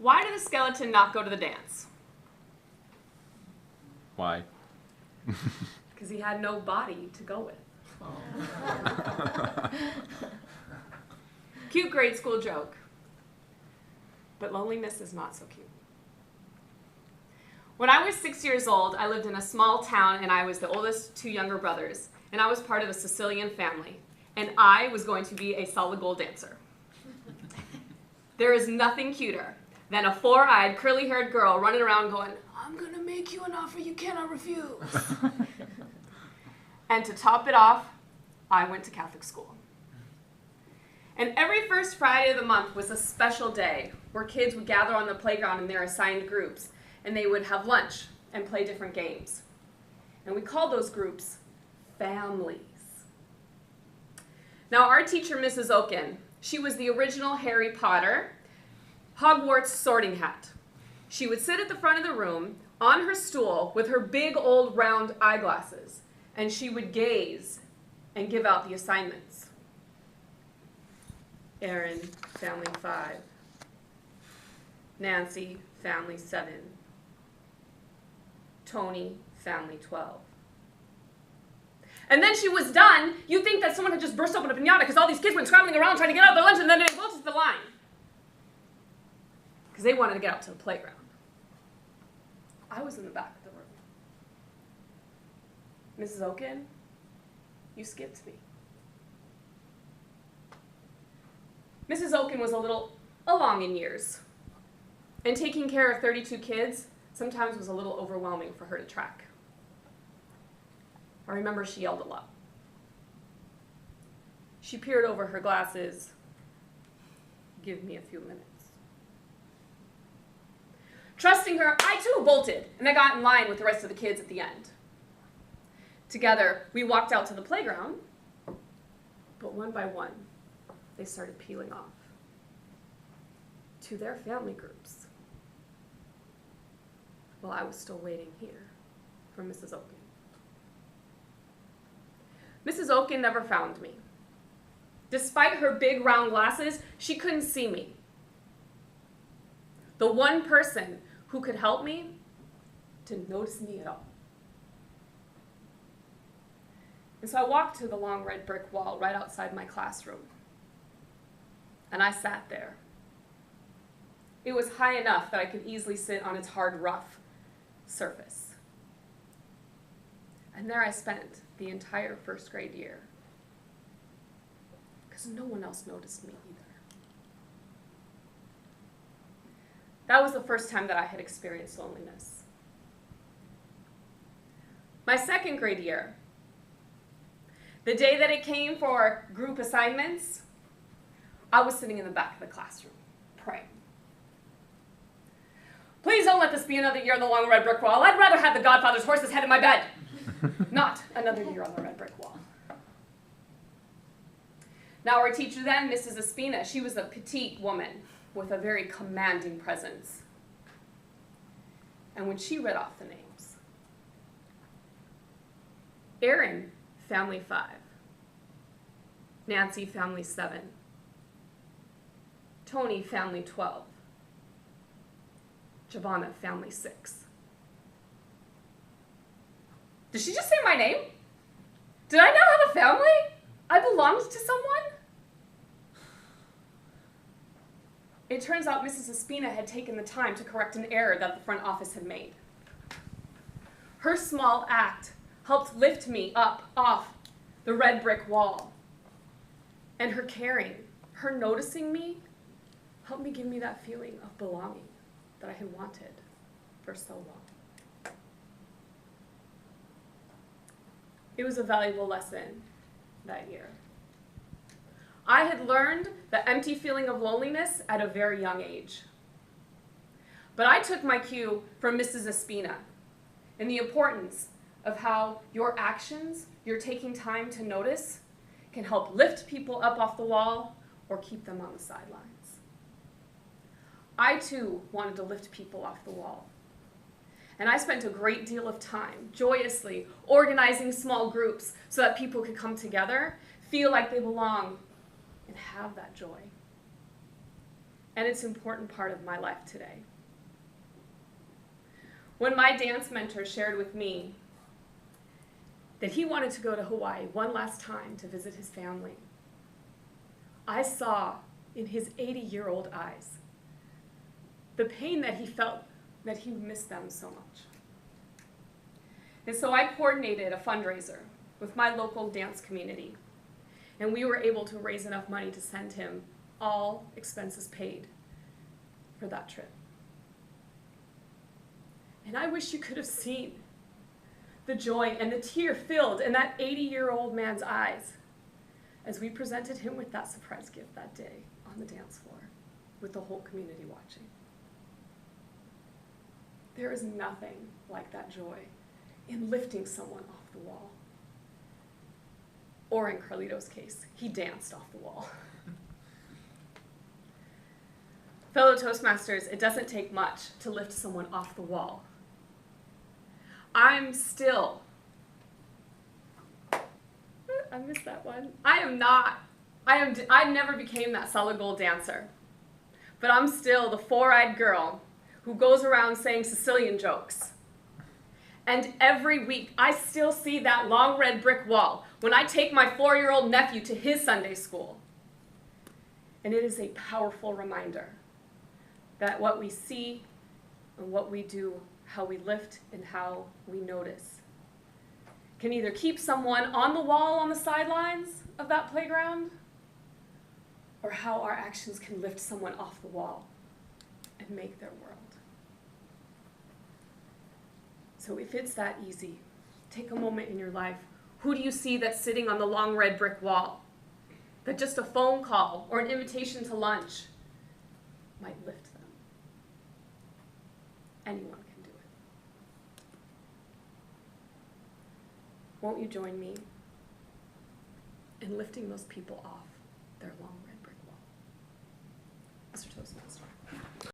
Why did the skeleton not go to the dance? Why? Because he had no body to go with. Cute grade school joke. But loneliness is not so cute. When I was 6 years old, I lived in a small town and I was the oldest two younger brothers. And I was part of a Sicilian family. And I was going to be a solid gold dancer. There is nothing cuter than a four-eyed, curly-haired girl running around going, "I'm going to make you an offer you cannot refuse." And to top it off, I went to Catholic school. And every first Friday of the month was a special day where kids would gather on the playground in their assigned groups, and they would have lunch and play different games. And we called those groups families. Now, our teacher, Mrs. Oken, she was the original Harry Potter Hogwarts sorting hat. She would sit at the front of the room on her stool with her big old round eyeglasses, and she would gaze and give out the assignments. Aaron, family 5. Nancy, family 7. Tony, family 12. And then she was done. You'd think that someone had just burst open a pinata because all these kids went scrambling around trying to get out of their lunch, and then they go to the line. Because they wanted to get out to the playground. I was in the back of the room. Mrs. Oken, you skipped me. Mrs. Oken was a little along in years. And taking care of 32 kids sometimes was a little overwhelming for her to track. I remember she yelled a lot. She peered over her glasses. "Give me a few minutes." Trusting her, I too bolted, and I got in line with the rest of the kids at the end. Together, we walked out to the playground, but one by one, they started peeling off to their family groups, while I was still waiting here for Mrs. Oken. Mrs. Oken never found me. Despite her big round glasses, she couldn't see me. The one person who could help me didn't notice me at all. And so I walked to the long red brick wall right outside my classroom. And I sat there. It was high enough that I could easily sit on its hard, rough surface. And there I spent the entire first grade year. Because no one else noticed me either. That was the first time that I had experienced loneliness. My second grade year, the day that it came for group assignments, I was sitting in the back of the classroom, praying. "Please don't let this be another year on the long red brick wall. I'd rather have the Godfather's horse's head in my bed. Not another year on the red brick wall." Now our teacher then, Mrs. Espina, she was a petite woman with a very commanding presence. And when she read off the names, Aaron, family 5. Nancy, family 7. Tony, family 12. Giovanna, family 6. Did she just say my name? Did I now have a family? I belonged to someone? It turns out Mrs. Espina had taken the time to correct an error that the front office had made. Her small act helped lift me up off the red brick wall. And her caring, her noticing me, helped me give me that feeling of belonging that I had wanted for so long. It was a valuable lesson that year. I had learned the empty feeling of loneliness at a very young age. But I took my cue from Mrs. Espina and the importance of how your actions, your taking time to notice, can help lift people up off the wall or keep them on the sidelines. I too wanted to lift people off the wall. And I spent a great deal of time joyously organizing small groups so that people could come together, feel like they belong, and have that joy. and it's an important part of my life today. When my dance mentor shared with me that he wanted to go to Hawaii one last time to visit his family, I saw in his 80-year-old eyes the pain that he felt that he missed them so much. And so I coordinated a fundraiser with my local dance community, and we were able to raise enough money to send him all expenses paid for that trip. And I wish you could have seen the joy and the tear filled in that 80-year-old man's eyes as we presented him with that surprise gift that day on the dance floor with the whole community watching. There is nothing like that joy in lifting someone off the wall. Or in Carlito's case, he danced off the wall. Fellow Toastmasters, it doesn't take much to lift someone off the wall. I missed that one. I never became that solid gold dancer. But I'm still the four-eyed girl who goes around saying Sicilian jokes. And every week, I still see that long red brick wall when I take my 4-year-old nephew to his Sunday school. And it is a powerful reminder that what we see and what we do, how we lift and how we notice, can either keep someone on the wall on the sidelines of that playground, or how our actions can lift someone off the wall and make their world. So if it's that easy, take a moment in your life. Who do you see that's sitting on the long red brick wall that just a phone call or an invitation to lunch might lift them? Anyone can do it. Won't you join me in lifting those people off their long red brick wall? Mr. Toastmaster.